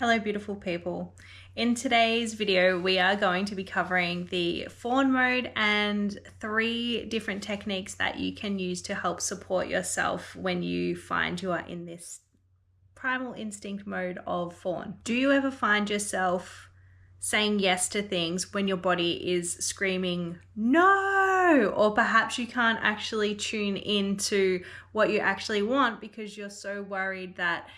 Hello beautiful people. In today's video we are going to be covering the FAWN mode and 3 different techniques that you can use to help support yourself when you find you are in this primal instinct mode of FAWN. Do you ever find yourself saying yes to things when your body is screaming no, or perhaps you can't actually tune into what you actually want because you're so worried that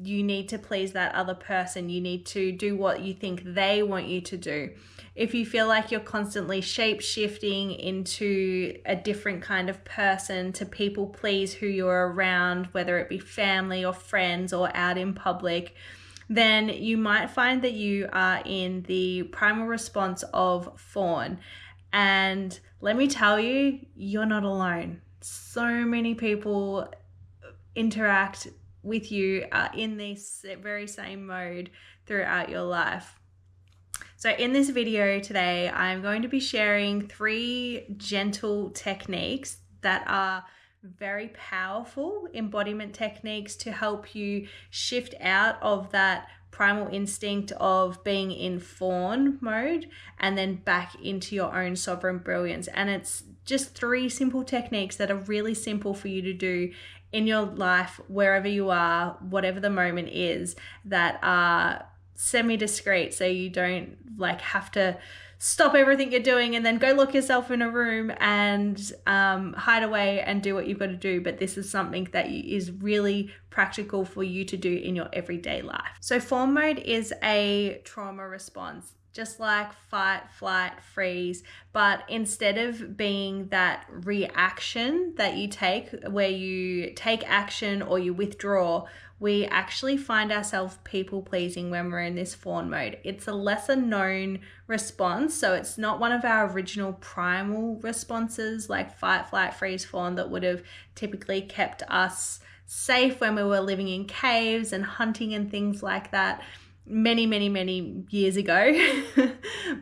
you need to please that other person, you need to do what you think they want you to do. If you feel like you're constantly shape-shifting into a different kind of person to people please who you're around, whether it be family or friends or out in public, then you might find that you are in the primal response of FAWN. And let me tell you, you're not alone. So many people interact with you in this very same mode throughout your life. So in this video today, I'm going to be sharing 3 gentle techniques that are very powerful embodiment techniques to help you shift out of that primal instinct of being in FAWN mode and then back into your own sovereign brilliance. And it's just 3 simple techniques that are really simple for you to do in your life, wherever you are, whatever the moment is, that are semi-discreet, so you don't have to stop everything you're doing and then go lock yourself in a room and hide away and do what you've got to do. But this is something that is really practical for you to do in your everyday life. So FAWN mode is a trauma response, just like fight, flight, freeze, but instead of being that reaction that you take where you take action or you withdraw, we actually find ourselves people pleasing when we're in this FAWN mode. It's a lesser known response, so it's not one of our original primal responses like fight, flight, freeze, fawn that would have typically kept us safe when we were living in caves and hunting and things like that many years ago.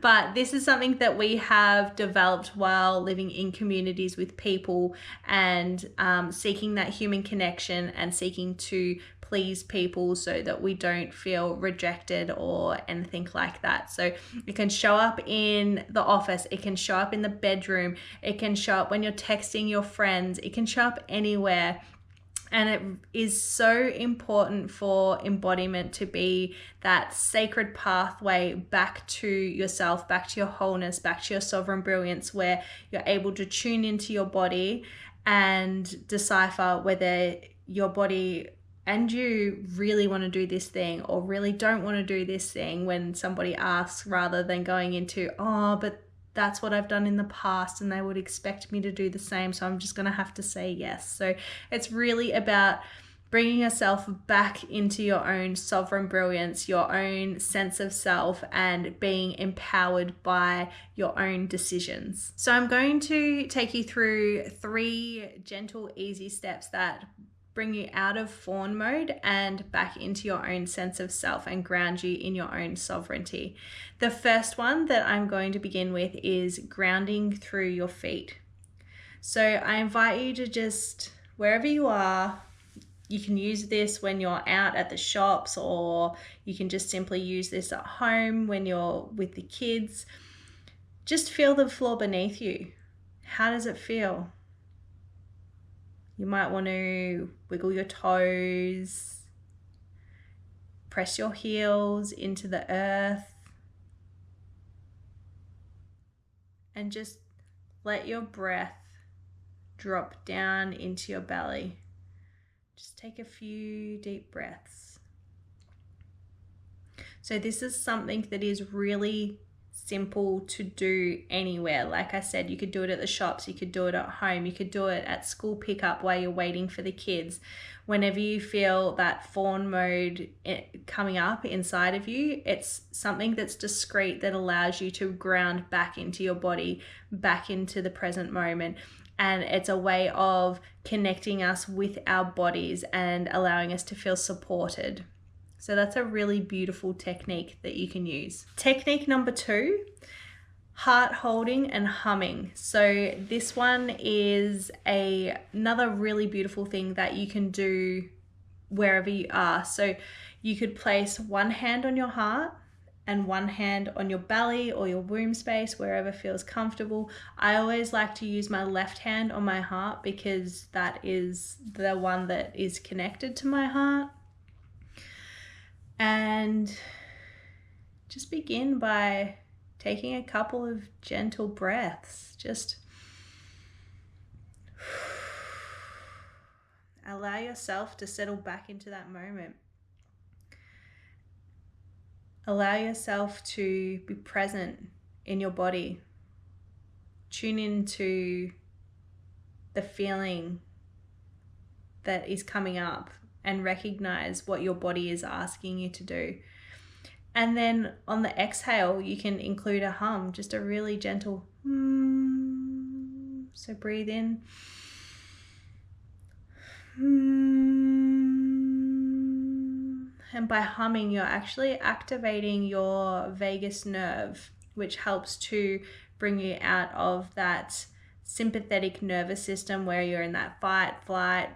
But this is something that we have developed while living in communities with people and seeking that human connection and seeking to please people so that we don't feel rejected or anything like that. So it can show up in the office, it can show up in the bedroom, it can show up when you're texting your friends, it can show up anywhere. And it is so important for embodiment to be that sacred pathway back to yourself, back to your wholeness, back to your sovereign brilliance, where you're able to tune into your body and decipher whether your body and you really want to do this thing or really don't want to do this thing when somebody asks, rather than going into, oh, but that's what I've done in the past and they would expect me to do the same, so I'm just going to have to say yes. So it's really about bringing yourself back into your own sovereign brilliance, your own sense of self, and being empowered by your own decisions. So I'm going to take you through 3 gentle, easy steps that bring you out of FAWN mode and back into your own sense of self and ground you in your own sovereignty. The first one that I'm going to begin with is grounding through your feet. So I invite you to just, wherever you are, you can use this when you're out at the shops, or you can just simply use this at home when you're with the kids. Just feel the floor beneath you. How does it feel? You might want to wiggle your toes, press your heels into the earth, and just let your breath drop down into your belly. Just take a few deep breaths. So this is something that is really simple to do anywhere. Like I said, you could do it at the shops, you could do it at home, you could do it at school pickup while you're waiting for the kids. Whenever you feel that FAWN mode coming up inside of you, it's something that's discreet that allows you to ground back into your body, back into the present moment. And it's a way of connecting us with our bodies and allowing us to feel supported. So that's a really beautiful technique that you can use. Technique number 2, heart holding and humming. So this one is another really beautiful thing that you can do wherever you are. So You could place one hand on your heart and one hand on your belly or your womb space, wherever feels comfortable. I always like to use my left hand on my heart because that is the one that is connected to my heart. And just begin by taking a couple of gentle breaths. Just allow yourself to settle back into that moment. Allow yourself to be present in your body. Tune into the feeling that is coming up and recognize what your body is asking you to do. And then on the exhale, you can include a hum, just a really gentle So breathe in. And by humming, you're actually activating your vagus nerve, which helps to bring you out of that sympathetic nervous system where you're in that fight, flight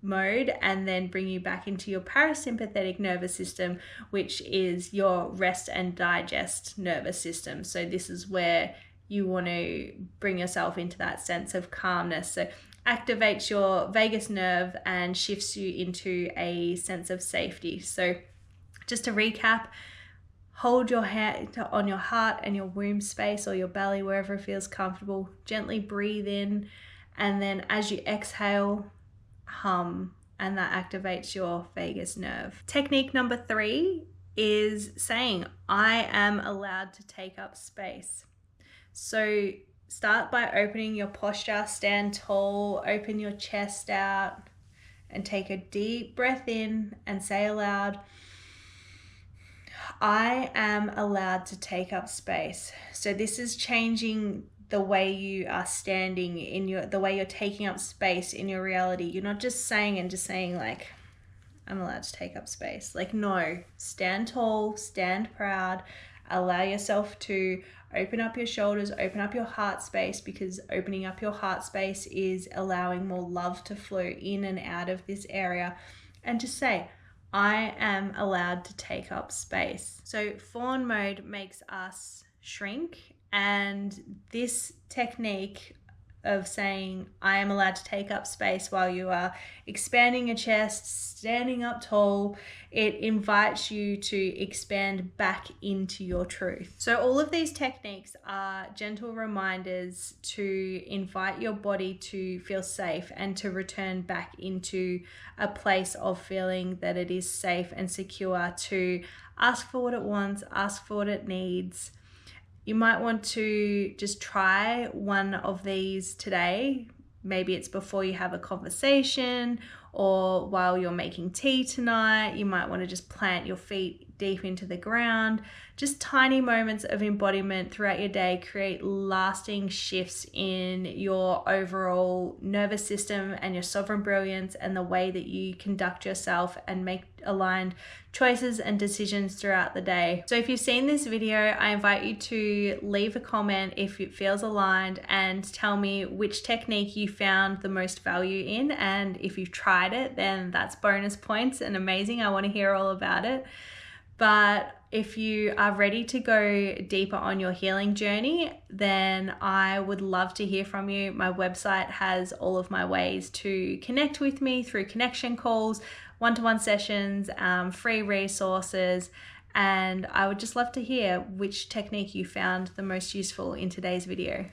mode, and then bring you back into your parasympathetic nervous system, which is your rest and digest nervous system. So this is where you want to bring yourself into that sense of calmness. So activates your vagus nerve and shifts you into a sense of safety. So just to recap, hold your hand on your heart and your womb space or your belly, wherever it feels comfortable. Gently breathe in, and then as you exhale, hum, and that activates your vagus nerve. Technique number 3 is saying, I am allowed to take up space. So start by opening your posture, stand tall, open your chest out, and take a deep breath in and say aloud, I am allowed to take up space. So this is changing the way you are standing in the way you're taking up space in your reality. You're not just saying like, I'm allowed to take up space. Like, no, stand tall, stand proud, allow yourself to open up your shoulders, open up your heart space, because opening up your heart space is allowing more love to flow in and out of this area. And just say, I am allowed to take up space. So FAWN mode makes us shrink, and this technique of saying, I am allowed to take up space while you are expanding your chest, standing up tall, it invites you to expand back into your truth. So all of these techniques are gentle reminders to invite your body to feel safe and to return back into a place of feeling that it is safe and secure to ask for what it wants, ask for what it needs. You might want to just try one of these today. Maybe it's before you have a conversation or while you're making tea tonight. You might want to just plant your feet deep into the ground. Just tiny moments of embodiment throughout your day create lasting shifts in your overall nervous system and your sovereign brilliance and the way that you conduct yourself and make aligned choices and decisions throughout the day. So if you've seen this video, I invite you to leave a comment if it feels aligned and tell me which technique you found the most value in. And if you've tried it, then that's bonus points and amazing. I want to hear all about it. But if you are ready to go deeper on your healing journey, then I would love to hear from you. My website has all of my ways to connect with me through connection calls, one-to-one sessions, free resources, and I would just love to hear which technique you found the most useful in today's video.